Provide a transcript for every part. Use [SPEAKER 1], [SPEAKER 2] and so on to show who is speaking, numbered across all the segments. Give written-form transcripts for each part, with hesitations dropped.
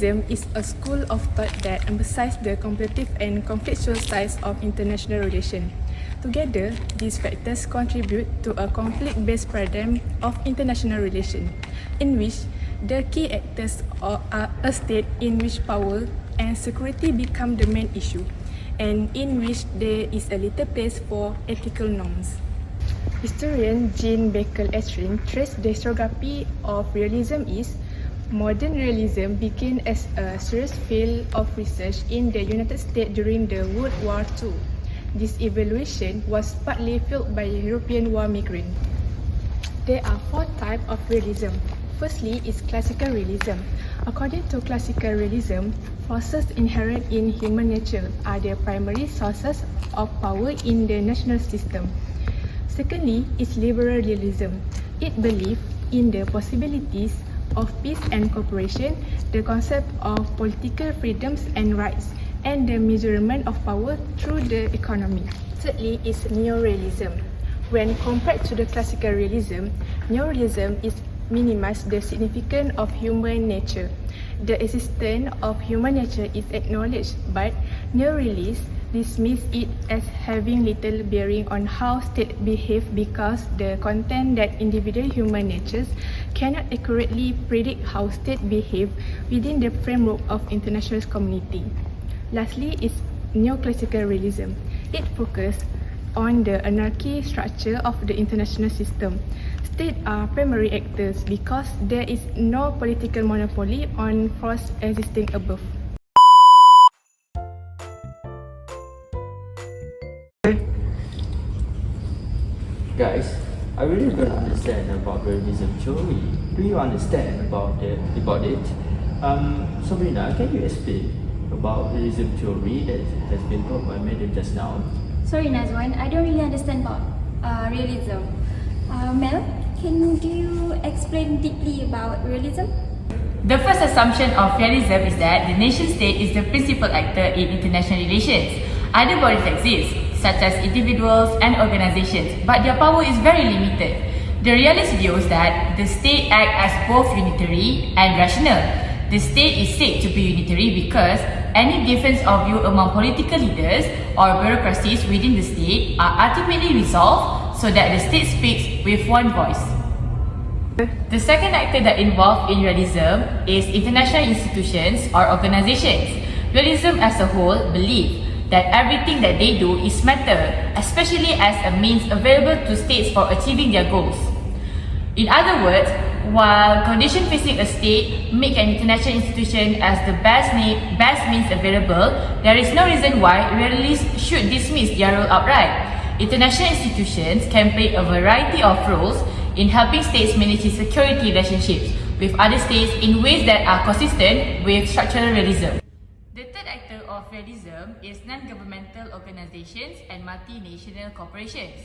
[SPEAKER 1] Realism is a school of thought that emphasizes the competitive and conflictual sides of international relations. Together, these factors contribute to a conflict-based paradigm of international relations, in which the key actors are a state in which power and security become the main issue, and in which there is a little place for ethical norms. Historian Jean Beckel-Estrin traced the historiography of realism is modern realism began as a serious field of research in the United States during the World War II. This evaluation was partly fueled by European war migrants. There are four types of realism. Firstly is classical realism. According to classical realism, forces inherent in human nature are the primary sources of power in the national system. Secondly is liberal realism. It believes in the possibilities of peace and cooperation, the concept of political freedoms and rights, and the measurement of power through the economy. Thirdly is neorealism. When compared to the classical realism, neorealism is minimize the significance of human nature. The existence of human nature is acknowledged, but neorealists dismiss it as having little bearing on how states behave because the content that individual human natures cannot accurately predict how states behave within the framework of international community. Lastly is neoclassical realism. It focuses on the anarchy structure of the international system. States are primary actors because there is no political monopoly on force existing above.
[SPEAKER 2] Guys, I really don't understand about realism theory. Do you understand about it? Sabrina, can you explain about realism theory that has been taught by Madam just now?
[SPEAKER 3] Sorry, NAZWAN, I don't really understand about realism. Mel, can you explain deeply about realism?
[SPEAKER 4] The first assumption of realism is that the nation-state is the principal actor in international relations. Other bodies exist, such as individuals and organizations, but their power is very limited. The realist views that the state acts as both unitary and rational. The state is said to be unitary because any difference of view among political leaders or bureaucracies within the state are ultimately resolved so that the state speaks with one voice. The second actor that involved in realism is international institutions or organizations. Realism as a whole believes that everything that they do is matter, especially as a means available to states for achieving their goals. In other words, while conditions facing a state make an international institution as the best means available, there is no reason why realists should dismiss their role outright. International institutions can play a variety of roles in helping states manage security relationships with other states in ways that are consistent with structural realism. The third actor of realism is non-governmental organizations and multinational corporations.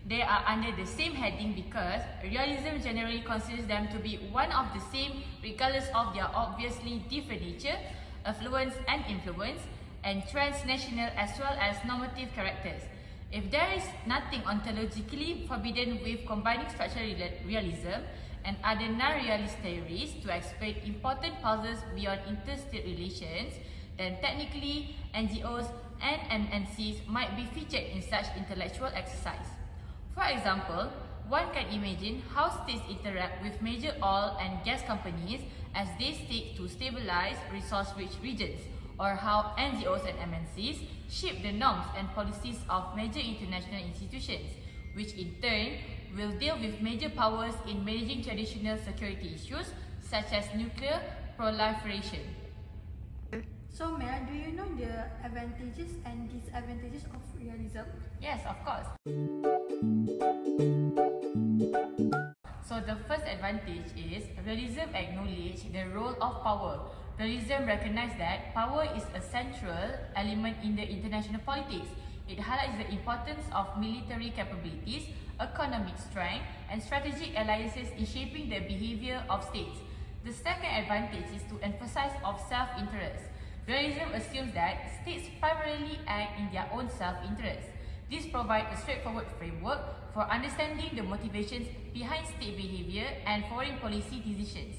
[SPEAKER 4] They are under the same heading because realism generally considers them to be one of the same regardless of their obviously different nature, affluence and influence, and transnational as well as normative characters. If there is nothing ontologically forbidden with combining structural realism and other non-realist theories to explain important pulses beyond interstate relations, then technically NGOs and MNCs might be featured in such intellectual exercise. For example, one can imagine how states interact with major oil and gas companies as they seek to stabilize resource-rich regions, or how NGOs and MNCs shape the norms and policies of major international institutions, which in turn will deal with major powers in managing traditional security issues such as nuclear proliferation.
[SPEAKER 3] So Mel, do you know the advantages and disadvantages of realism?
[SPEAKER 4] Yes, of course. So the first advantage is realism acknowledges the role of power. Realism recognizes that power is a central element in the international politics. It highlights the importance of military capabilities, economic strength, and strategic alliances in shaping the behavior of states. The second advantage is to emphasize of self-interest. Realism assumes that states primarily act in their own self-interest. This provides a straightforward framework for understanding the motivations behind state behavior and foreign policy decisions.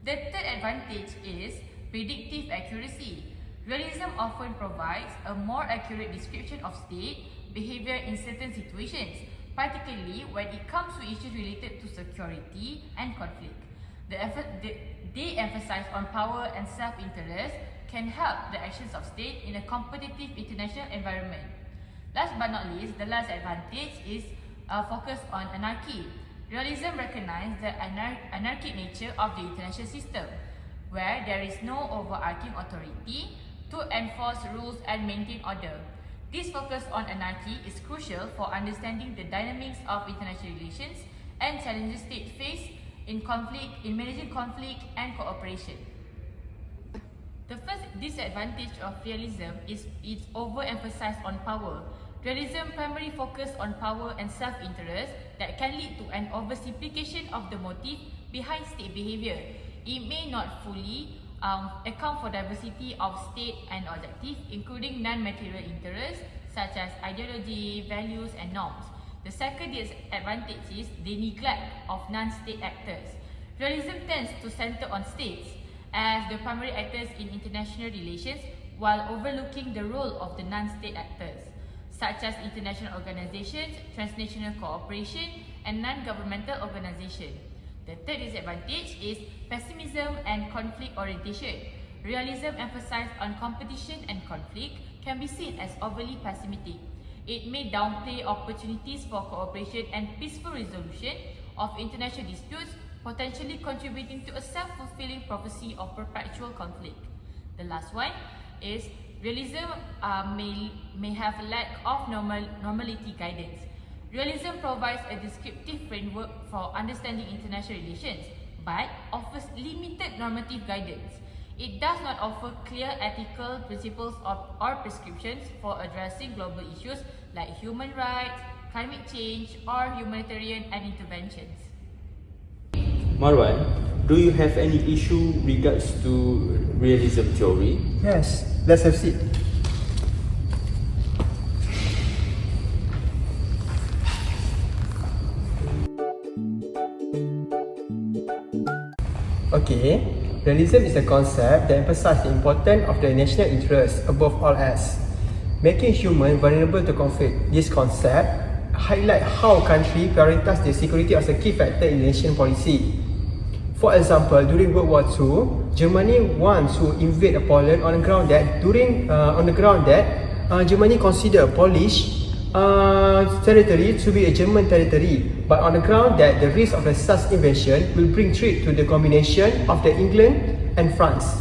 [SPEAKER 4] The third advantage is predictive accuracy. Realism often provides a more accurate description of state behavior in certain situations, particularly when it comes to issues related to security and conflict. They emphasize on power and self-interest can help the actions of state in a competitive international environment. Last but not least, the last advantage is focus on anarchy. Realism recognizes the anarchic nature of the international system, where there is no overarching authority to enforce rules and maintain order. This focus on anarchy is crucial for understanding the dynamics of international relations and challenges states face in managing conflict and cooperation. The first disadvantage of realism is its overemphasis on power. Realism primarily focuses on power and self-interest that can lead to an oversimplification of the motive behind state behavior. It may not fully account for diversity of state and objectives, including non-material interests such as ideology, values, and norms. The second disadvantage is the neglect of non-state actors. Realism tends to center on states as the primary actors in international relations while overlooking the role of the non-state actors, such as international organizations, transnational cooperation, and non-governmental organizations. The third disadvantage is pessimism and conflict orientation. Realism emphasizes on competition and conflict can be seen as overly pessimistic. It may downplay opportunities for cooperation and peaceful resolution of international disputes, potentially contributing to a self-fulfilling prophecy of perpetual conflict. The last one is realism may have a lack of normality guidance. Realism provides a descriptive framework for understanding international relations, but offers limited normative guidance. It does not offer clear ethical principles or prescriptions for addressing global issues like human rights, climate change, or humanitarian interventions.
[SPEAKER 2] Marwan, do you have any issue regards to realism theory?
[SPEAKER 5] Yes, let's have a seat. Okay, realism is a concept that emphasizes the importance of the national interest above all else, making humans vulnerable to conflict. This concept highlights how countries prioritize the security as a key factor in nation policy. For example, during World War II, Germany wants to invade Poland on the ground that Germany considered Polish territory to be a German territory, but on the ground that the risk of a such invasion will bring threat to the combination of the England and France.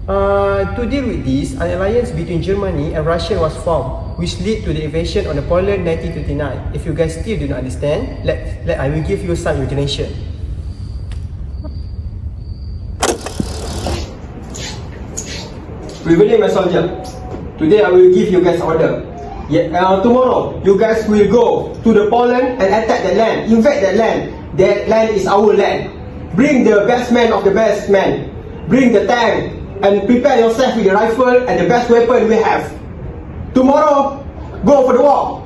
[SPEAKER 5] To deal with this, an alliance between Germany and Russia was formed, which led to the invasion of Poland in 1939. If you guys still do not understand, I will give you some explanation. Revealing my soldier. Today I will give you guys order. Tomorrow you guys will go to the Poland and attack the land, invade the land. That land is our land. Bring the best man of the best man. Bring the tank and prepare yourself with the rifle and the best weapon we have. Tomorrow, go for the war.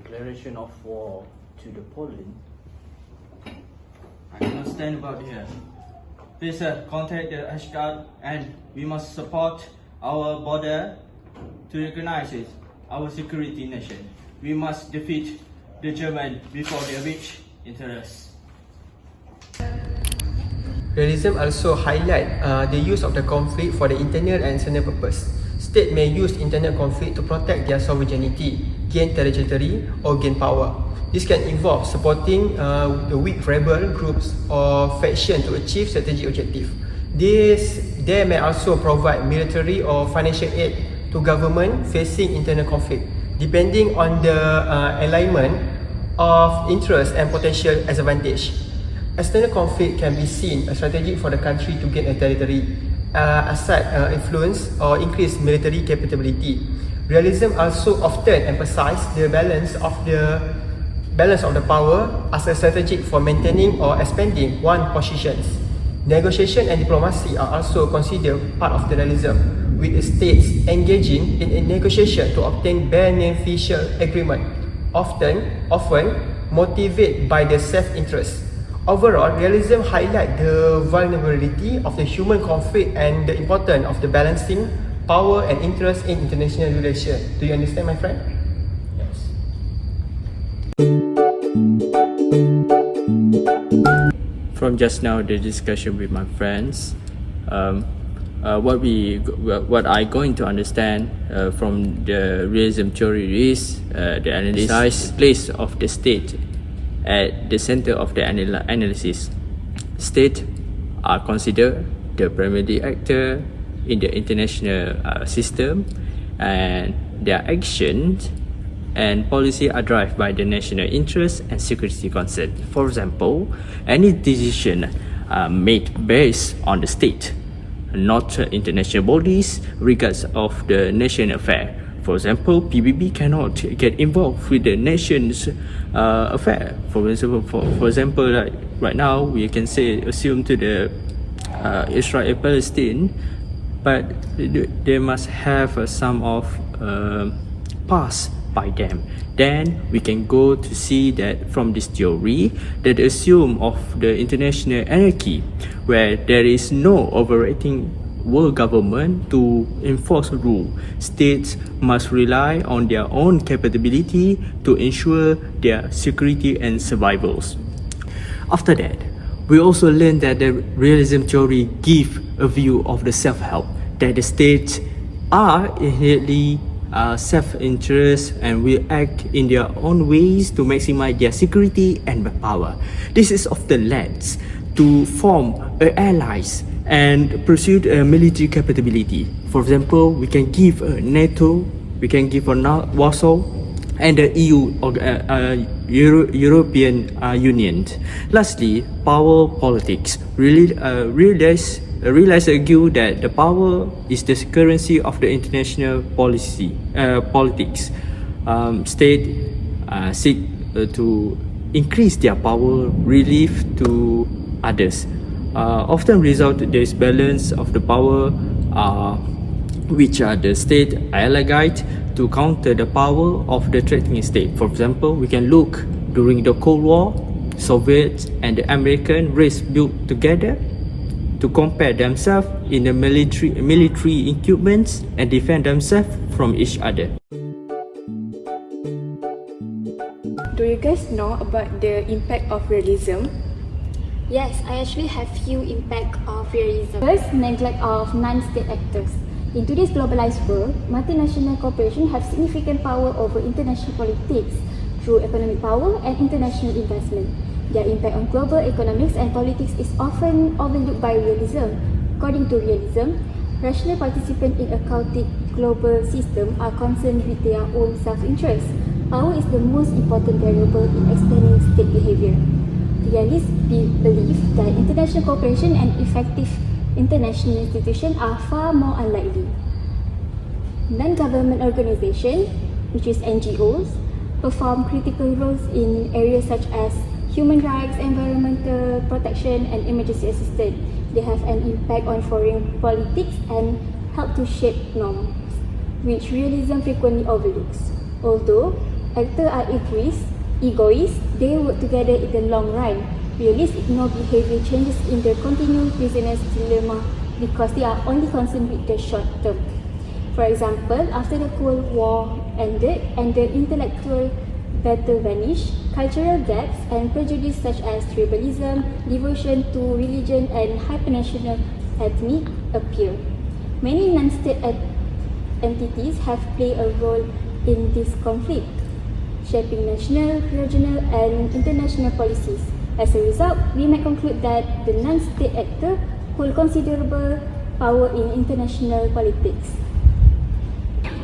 [SPEAKER 2] Declaration of war to the Poland.
[SPEAKER 6] I cannot stand about here. Please contact the Ashgard and we must support our border to recognize it, our security nation. We must defeat the German before they reach interests.
[SPEAKER 5] Realism also highlights the use of the conflict for the internal and external purpose. States may use internal conflict to protect their sovereignty, gain territory, or gain power. This can involve supporting the weak rebel groups or factions to achieve strategic objectives. They may also provide military or financial aid to government facing internal conflict, depending on the alignment of interest and potential advantage. External conflict can be seen as strategic for the country to gain a territory, asset influence, or increase military capability. Realism also often emphasizes the balance of the power as a strategy for maintaining or expanding one's positions. Negotiation and diplomacy are also considered part of the realism. with states engaging in a negotiation to obtain beneficial agreement, often motivated by the self-interest. Overall, realism highlights the vulnerability of the human conflict and the importance of the balancing power and interest in international relations. Do you understand, my friend? Yes.
[SPEAKER 2] From just now, the discussion with my friends, what I going to understand from the realism theory is the analysis place of the state at the center of the analysis. State are considered the primary actor in the international system, and their actions and policy are driven by the national interest and security concern. For example, any decision made based on the state, not international bodies, regardless of the national affair. For example, PBB cannot get involved with the nation's affair. For example, like right now, we can say assume to the Israel-Palestine, but they must have some of pass by them. Then we can go to see that from this theory that assume of the international anarchy, where there is no overriding world government to enforce rule. States must rely on their own capability to ensure their security and survivals. After that, we also learn that the realism theory give a view of the self-help, that the states are inherently self-interest and will act in their own ways to maximize their security and power. This is often led to form allies and pursue a military capability. For example, we can give NATO, we can give Warsaw, and the EU or European Union. Lastly, power politics. Realize argue that the power is the currency of the international politics. State seek to increase their power relief to others. Often result this balance of the power, which are the state allied to counter the power of the threatening state. For example, we can look during the Cold War, Soviets and the American race built together to compare themselves in the military equipments and defend themselves from each other.
[SPEAKER 1] Do you guys know about the impact of realism?
[SPEAKER 3] Yes, I actually have few impact of realism. First, neglect of non-state actors. In today's globalized world, multinational corporations have significant power over international politics through economic power and international investment. Their impact on global economics and politics is often overlooked by realism. According to realism, rational participants in a chaotic global system are concerned with their own self-interest. Power is the most important variable in explaining state behavior. Realists believe that international cooperation and effective international institutions are far more unlikely. Non-government organizations, which is NGOs, perform critical roles in areas such as human rights, environmental protection, and emergency assistance. They have an impact on foreign politics and help to shape norms, which realism frequently overlooks. Although actors are egoists, they work together in the long run. Realists ignore behavior changes in the continual business dilemma because they are only concerned with the short term. For example, after the Cold War ended and the intellectual battle vanished, cultural gaps and prejudice such as tribalism, devotion to religion, and hypernational ethnic appear. Many non-state entities have played a role in this conflict, shaping national, regional, and international policies. As a result, we may conclude that the non-state actor hold considerable power in international politics.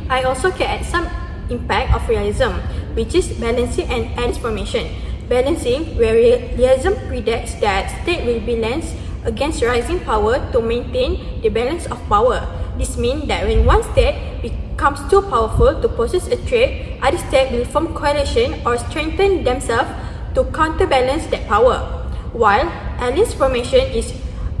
[SPEAKER 7] I also can add some impact of realism, which is balancing and transformation. Balancing, where realism predicts that state will balance against rising power to maintain the balance of power. This means that when one state becomes too powerful to possess a threat, other states will form coalition or strengthen themselves to counterbalance that power. While alliance formation is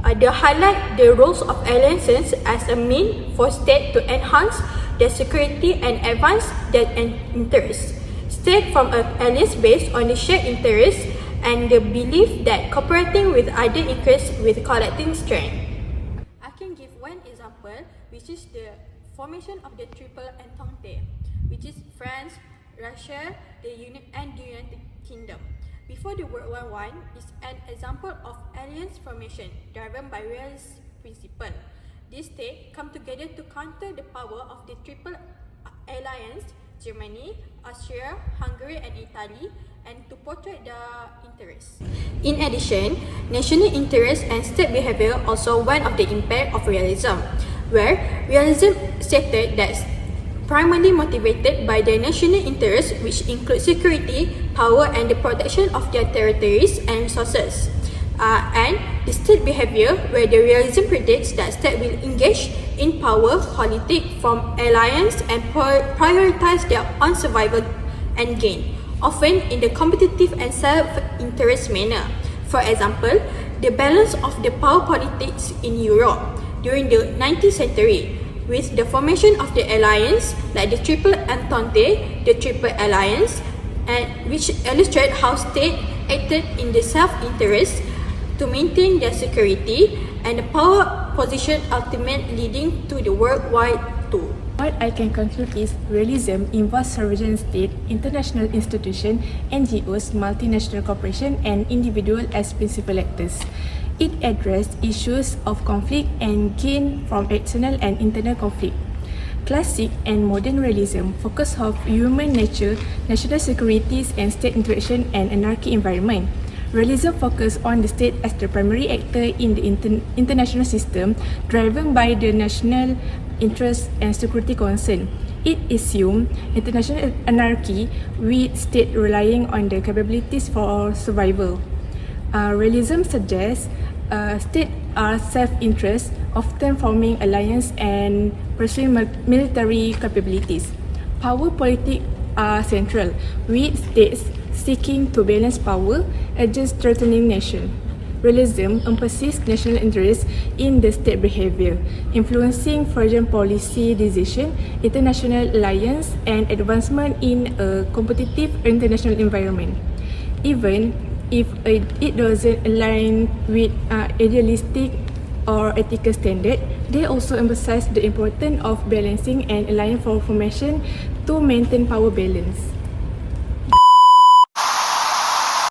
[SPEAKER 7] They highlight the roles of alliances as a means for state to enhance their security and advance their interests. State form an alliance based on the shared interests and the belief that cooperating with other interests with collecting strength. I can give one example, which is the formation of the Triple Entente, which is France, Russia, the United Kingdom. Before the World War I is an example of alliance formation driven by realist principle. These states come together to counter the power of the Triple Alliance, Germany, Austria, Hungary and Italy, and to protect their interests. In addition, national interest and state behavior also one of the impact of realism, where realism stated that primarily motivated by their national interests, which include security, power and the protection of their territories and resources. And the state behavior, where the realism predicts that state will engage in power politics from alliance and prioritize their own survival and gain, often in the competitive and self-interest manner. For example, the balance of the power politics in Europe during the 19th century, with the formation of the alliance like the Triple Entente, the Triple Alliance, and which illustrate how states acted in the self-interest to maintain their security and the power position ultimately leading to the worldwide II.
[SPEAKER 1] What I can conclude is realism involves sovereign state, international institutions, NGOs, multinational corporations, and individuals as principal actors. It addressed issues of conflict and gain from external and internal conflict. Classic and modern realism focus on human nature, national securities and state interaction and anarchy environment. Realism focus on the state as the primary actor in the international system, driven by the national interest and security concern. It assumes international anarchy with state relying on the capabilities for survival. Realism suggests states are self-interest, often forming alliance and pursuing military capabilities. Power politics are central, with states seeking to balance power against threatening nation. Realism emphasizes national interest in the state behavior, influencing foreign policy decision, international alliance, and advancement in a competitive international environment. Even if it doesn't align with idealistic or ethical standard, they also emphasize the importance of balancing and alliance formation to maintain power balance.